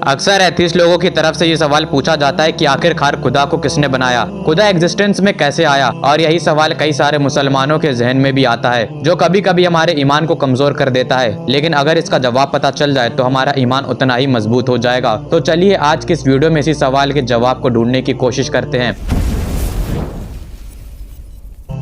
अक्सर एथीस्ट लोगों की तरफ से ये सवाल पूछा जाता है कि आखिरकार खुदा को किसने बनाया, खुदा एग्जिस्टेंस में कैसे आया। और यही सवाल कई सारे मुसलमानों के जहन में भी आता है, जो कभी कभी हमारे ईमान को कमजोर कर देता है। लेकिन अगर इसका जवाब पता चल जाए तो हमारा ईमान उतना ही मजबूत हो जाएगा। तो चलिए आज के इस वीडियो में इसी सवाल के जवाब को ढूंढने की कोशिश करते हैं।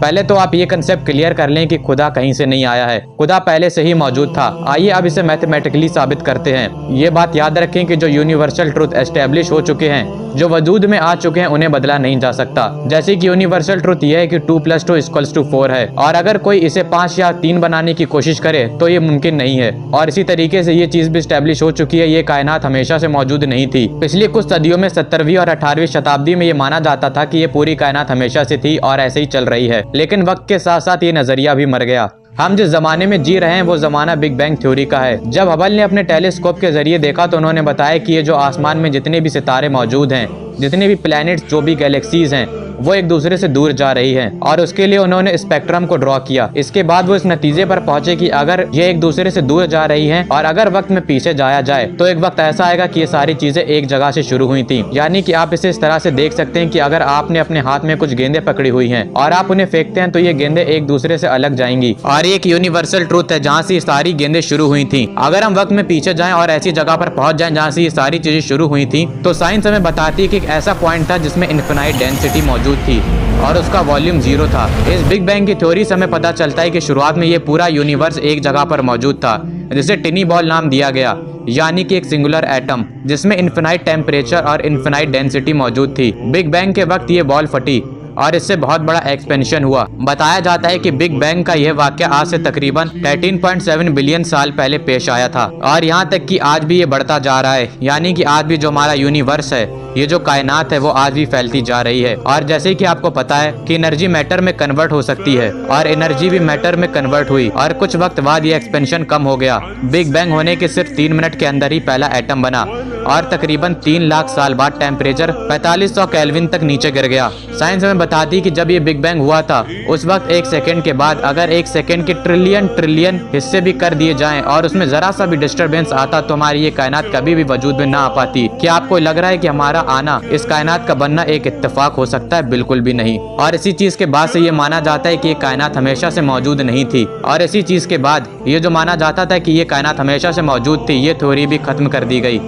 पहले तो आप ये कंसेप्ट क्लियर कर लें कि खुदा कहीं से नहीं आया है, खुदा पहले से ही मौजूद था। आइए अब इसे मैथमेटिकली साबित करते हैं। ये बात याद रखें कि जो यूनिवर्सल ट्रूथ एस्टेब्लिश हो चुके हैं, जो वजूद में आ चुके हैं, उन्हें बदला नहीं जा सकता। जैसे कि यूनिवर्सल ट्रूथ ये है कि 2 + 2 = 4 है, और अगर कोई इसे 5 या 3 बनाने की कोशिश करे तो ये मुमकिन नहीं है। और इसी तरीके से ये चीज भी एस्टेब्लिश हो चुकी है, ये कायनात हमेशा से मौजूद नहीं थी। पिछली कुछ सदियों में 17वीं और 18वीं शताब्दी में ये माना जाता था कि ये पूरी कायनात हमेशा से थी और ऐसे ही चल रही है। लेकिन वक्त के साथ साथ ये नजरिया भी मर गया। हम जिस जमाने में जी रहे हैं वो जमाना बिग बैंग थ्योरी का है। जब हबल ने अपने टेलीस्कोप के जरिए देखा तो उन्होंने बताया कि ये जो आसमान में जितने भी सितारे मौजूद हैं, जितने भी प्लैनेट्स, जो भी गैलेक्सीज हैं, वो एक दूसरे से दूर जा रही हैं। और उसके लिए उन्होंने स्पेक्ट्रम को ड्रॉ किया। इसके बाद वो इस नतीजे पर पहुंचे कि अगर ये एक दूसरे से दूर जा रही हैं और अगर वक्त में पीछे जाया जाए तो एक वक्त ऐसा आएगा कि ये सारी चीजें एक जगह से शुरू हुई थी। यानी कि आप इसे इस तरह से देख सकते हैं कि अगर आपने अपने हाथ में कुछ गेंदें पकड़ी हुई हैं और आप उन्हें फेंकते हैं तो ये गेंदें एक दूसरे से अलग जाएंगी। और एक यूनिवर्सल ट्रूथ है जहाँ से ये सारी गेंदें शुरू हुई थी। अगर हम वक्त में पीछे जाएं और ऐसी जगह पर पहुंच जाएं जहाँ से ये सारी चीजें शुरू हुई थी, तो साइंस हमें बताती है कि एक ऐसा पॉइंट था जिसमें इनफिनाइट डेंसिटी मौजूद थी और उसका वॉल्यूम 0 था। इस बिग बैंग की थ्योरी से हमें पता चलता है कि शुरुआत में ये पूरा यूनिवर्स एक जगह पर मौजूद था, जिसे टिनी बॉल नाम दिया गया, यानी कि एक सिंगुलर एटम जिसमें इनफिनाइट टेम्परेचर और इनफिनाइट डेंसिटी मौजूद थी। बिग बैंग के वक्त ये बॉल फटी और इससे बहुत बड़ा एक्सपेंशन हुआ। बताया जाता है कि बिग बैंग का यह वाकया आज से तकरीबन 13.7 बिलियन साल पहले पेश आया था और यहाँ तक कि आज भी ये बढ़ता जा रहा है। यानी कि आज भी जो हमारा यूनिवर्स है, ये जो कायनात है, वो आज भी फैलती जा रही है। और जैसे कि आपको पता है कि एनर्जी मैटर में कन्वर्ट हो सकती है और एनर्जी भी मैटर में कन्वर्ट हुई और कुछ वक्त बाद ये एक्सपेंशन कम हो गया। बिग बैंग होने के सिर्फ 3 मिनट के अंदर ही पहला एटम बना और तकरीबन 3 लाख साल बाद टेम्परेचर 4500 केल्विन तक नीचे गिर गया। साइंस हमें बताती है कि जब ये बिग बैंग हुआ था उस वक्त 1 सेकंड के बाद अगर 1 सेकंड के ट्रिलियन हिस्से भी कर दिए जाएं और उसमें जरा सा भी डिस्टरबेंस आता तो हमारी ये कायनात कभी भी वजूद में ना आ पाती। क्या आपको लग रहा है कि हमारा आना, इस कायनात का बनना एक इत्तेफाक हो सकता है? बिल्कुल भी नहीं। और इसी चीज के बाद से ये माना जाता है कि ये कायनात हमेशा से मौजूद नहीं थी। और इसी चीज के बाद ये जो माना जाता था कि ये कायनात हमेशा से मौजूद थी, ये थ्योरी भी खत्म कर दी गई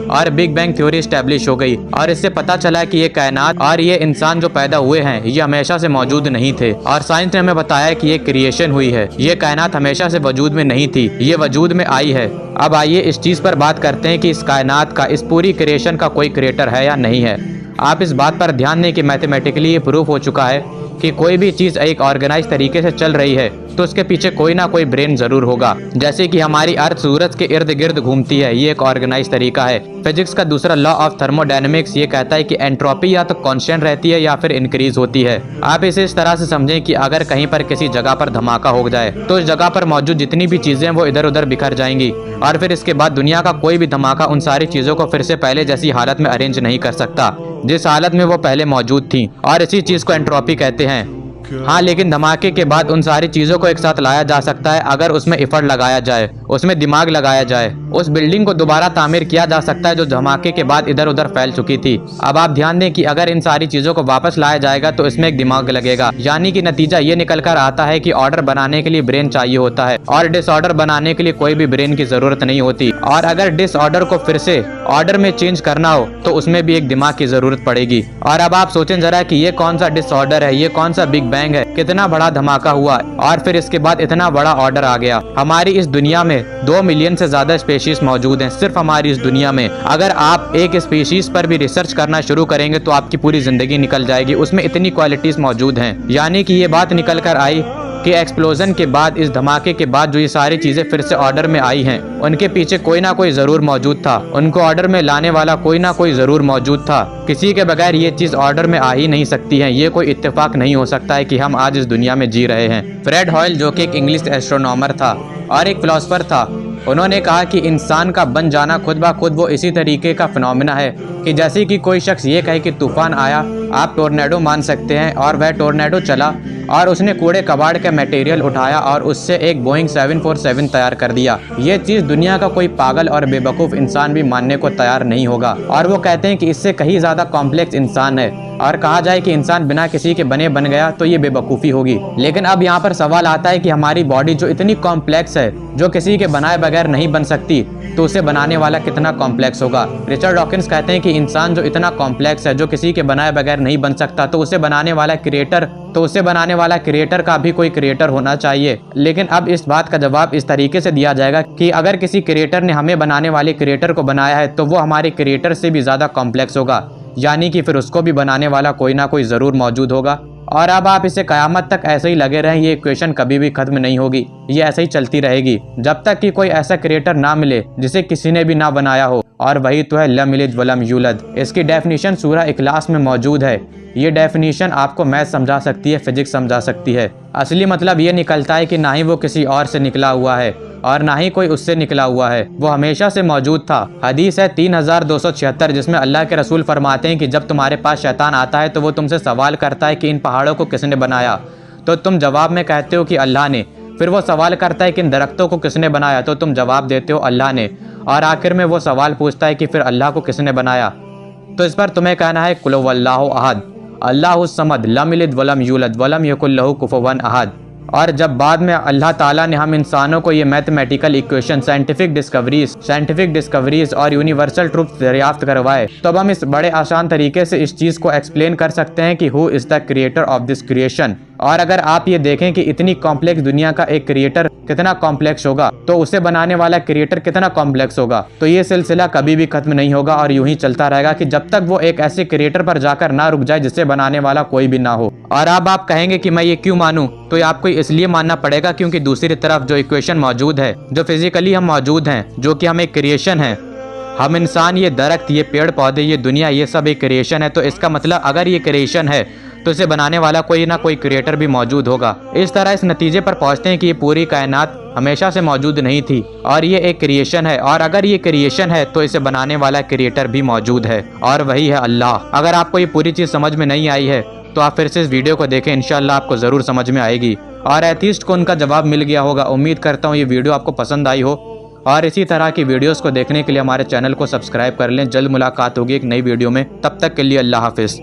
और बिग बैंग थ्योरी स्टैब्लिश हो गई। और इससे पता चला कि ये कायनात और ये इंसान जो पैदा हुए हैं, ये हमेशा से मौजूद नहीं थे। और साइंस ने हमें बताया कि ये क्रिएशन हुई है, ये कायनात हमेशा से वजूद में नहीं थी, ये वजूद में आई है। अब आइए इस चीज पर बात करते हैं कि इस कायनात का, इस पूरी क्रिएशन का कोई क्रिएटर है या नहीं है। आप इस बात पर ध्यान दें कि मैथमेटिकली ये प्रूफ हो चुका है कि कोई भी चीज एक ऑर्गेनाइज तरीके से चल रही है तो उसके पीछे कोई ना कोई ब्रेन जरूर होगा। जैसे कि हमारी अर्थ सूरज के इर्द गिर्द घूमती है, ये एक ऑर्गेनाइज तरीका है। फिजिक्स का दूसरा लॉ ऑफ थर्मोडायनेमिक्स ये कहता है कि एंट्रोपी या तो कांस्टेंट रहती है या फिर इंक्रीज होती है। आप इसे इस तरह से समझें कि अगर कहीं पर किसी जगह पर धमाका हो जाए तो उस जगह पर मौजूद जितनी भी चीजें हैं वो इधर उधर बिखर जाएंगी और फिर इसके बाद दुनिया का कोई भी धमाका उन सारी चीजों को फिर से पहले जैसी हालत में अरेंज नहीं कर सकता जिस हालत में वो पहले मौजूद थी, और इसी चीज को एंट्रोपी कहते हैं। हाँ, लेकिन धमाके के बाद उन सारी चीजों को एक साथ लाया जा सकता है अगर उसमें एफर्ट लगाया जाए, उसमें दिमाग लगाया जाए। उस बिल्डिंग को दोबारा तामीर किया जा सकता है जो धमाके के बाद इधर उधर फैल चुकी थी। अब आप ध्यान दें कि अगर इन सारी चीजों को वापस लाया जाएगा तो इसमें एक दिमाग लगेगा। यानी कि नतीजा ये निकल कर आता है कि ऑर्डर बनाने के लिए ब्रेन चाहिए होता है और डिसऑर्डर बनाने के लिए कोई भी ब्रेन की जरूरत नहीं होती। और अगर डिसऑर्डर को फिर से ऑर्डर में चेंज करना हो तो उसमें भी एक दिमाग की जरूरत पड़ेगी। और अब आप सोचें जरा कि ये कौन सा डिसऑर्डर है, ये कौन सा बिग बैंग है, कितना बड़ा धमाका हुआ और फिर इसके बाद इतना बड़ा ऑर्डर आ गया। हमारी इस दुनिया में 2 मिलियन से ज्यादा स्पीशीज मौजूद हैं सिर्फ हमारी इस दुनिया में। अगर आप एक स्पीशीज पर भी रिसर्च करना शुरू करेंगे तो आपकी पूरी जिंदगी निकल जाएगी, उसमें इतनी क्वालिटीज मौजूद हैं। यानी कि ये बात निकल कर आई कि एक्सप्लोजन के बाद, इस धमाके के बाद जो ये सारी चीजें फिर से ऑर्डर में आई हैं, उनके पीछे कोई ना कोई जरूर मौजूद था, उनको ऑर्डर में लाने वाला कोई ना कोई जरूर मौजूद था। किसी के बगैर ये चीज ऑर्डर में आ ही नहीं सकती है। ये कोई इत्तेफाक नहीं हो सकता है कि हम आज इस दुनिया में जी रहे हैं। फ्रेड हॉयल जो कि एक इंग्लिश एस्ट्रोनॉमर था और एक फिलोसफर था, उन्होंने कहा कि इंसान का बन जाना खुद ब खुद वो इसी तरीके का फिनोमिना है कि जैसे कि कोई शख्स ये कहे कि तूफान आया, आप टोर्नेडो मान सकते हैं, और वह टोर्नेडो चला और उसने कूड़े कबाड़ का मटेरियल उठाया और उससे एक बोइंग 747 तैयार कर दिया। ये चीज़ दुनिया का कोई पागल और बेवकूफ़ इंसान भी मानने को तैयार नहीं होगा। और वो कहते हैं कि इससे कहीं ज़्यादा कॉम्प्लेक्स इंसान है, और कहा जाए कि इंसान बिना किसी के बने बन गया तो ये बेवकूफ़ी होगी। लेकिन अब यहाँ पर सवाल आता है कि हमारी बॉडी जो इतनी कॉम्प्लेक्स है, जो किसी के बनाए बगैर नहीं बन सकती, तो उसे बनाने वाला कितना कॉम्प्लेक्स होगा। रिचर्ड डॉकिंस कहते हैं कि इंसान जो इतना कॉम्प्लेक्स है, जो किसी के बनाए बगैर नहीं बन सकता, तो उसे बनाने वाला क्रिएटर का भी कोई क्रिएटर होना चाहिए। लेकिन अब इस बात का जवाब इस तरीके से दिया जाएगा कि अगर किसी क्रिएटर ने हमें बनाने वाले क्रिएटर को बनाया है तो वो हमारे क्रिएटर से भी ज़्यादा कॉम्प्लेक्स होगा, यानी कि फिर उसको भी बनाने वाला कोई ना कोई ज़रूर मौजूद होगा। और अब आप इसे क़यामत तक ऐसे ही लगे रहें, ये इक्वेशन कभी भी खत्म नहीं होगी, ये ऐसे ही चलती रहेगी जब तक कि कोई ऐसा क्रिएटर ना मिले जिसे किसी ने भी ना बनाया हो। और वही तो है लम यलिद वलम यूलद। इसकी डेफिनेशन सूरह इखलास में मौजूद है। ये डेफिनेशन आपको मैथ समझा सकती है, फिजिक्स समझा सकती है। असली मतलब ये निकलता है कि ना ही वो किसी और से निकला हुआ है और ना ही कोई उससे निकला हुआ है, वो हमेशा से मौजूद था। हदीस है 3276, जिसमें अल्लाह के रसूल फरमाते हैं कि जब तुम्हारे पास शैतान आता है तो वो तुमसे सवाल करता है कि इन पहाड़ों को किसने बनाया, तो तुम जवाब में कहते हो कि अल्लाह ने। फिर वो सवाल करता है कि इन दरख्तों को किसने बनाया, तो तुम जवाब देते हो अल्लाह ने। और आखिर में वो सवाल पूछता है कि फिर अल्लाह को किसने बनाया, तो इस पर तुम्हें कहना है कुल हुवल्लाहु अहद, अल्लाहुस समद, लम यलिद वलम यूलद वलम यकुल लहू कुफुवन अहद। और जब बाद में अल्लाह ताला ने हम इंसानों को ये मैथमेटिकल इक्वेशन, साइंटिफिक डिस्कवरीज और यूनिवर्सल ट्रुथ दरियाफ्त करवाए, तो अब हम इस बड़े आसान तरीके से इस चीज़ को एक्सप्लेन कर सकते हैं कि who is the creator of this creation. और अगर आप ये देखें कि इतनी कॉम्प्लेक्स दुनिया का एक क्रिएटर कितना कॉम्प्लेक्स होगा, तो उसे बनाने वाला क्रिएटर कितना कॉम्प्लेक्स होगा, तो ये सिलसिला कभी भी खत्म नहीं होगा और यूं ही चलता रहेगा कि जब तक वो एक ऐसे क्रिएटर पर जाकर ना रुक जाए जिसे बनाने वाला कोई भी ना हो। और अब आप कहेंगे कि मैं ये क्यों मानूं, तो ये आपको इसलिए मानना पड़ेगा क्योंकि दूसरी तरफ जो इक्वेशन मौजूद है, जो फिजिकली हम मौजूद हैं, जो कि हम एक क्रिएशन है, हम इंसान, ये दरख्त, ये पेड़ पौधे, ये दुनिया, ये सब एक क्रिएशन है। तो इसका मतलब अगर ये क्रिएशन है तो इसे बनाने वाला कोई ना कोई क्रिएटर भी मौजूद होगा। इस तरह इस नतीजे पर पहुंचते हैं कि ये पूरी कायनात हमेशा से मौजूद नहीं थी और ये एक क्रिएशन है, और अगर ये क्रिएशन है तो इसे बनाने वाला क्रिएटर भी मौजूद है, और वही है अल्लाह। अगर आपको ये पूरी चीज़ समझ में नहीं आई है तो आप फिर से इस वीडियो को देखें, इंशाल्लाह आपको ज़रूर समझ में आएगी और एथीस्ट को उनका जवाब मिल गया होगा। उम्मीद करता हूँ ये वीडियो आपको पसंद आई हो, और इसी तरह की वीडियोस को देखने के लिए हमारे चैनल को सब्सक्राइब कर लें। जल्द मुलाकात होगी एक नई वीडियो में, तब तक के लिए अल्लाह हाफिज़।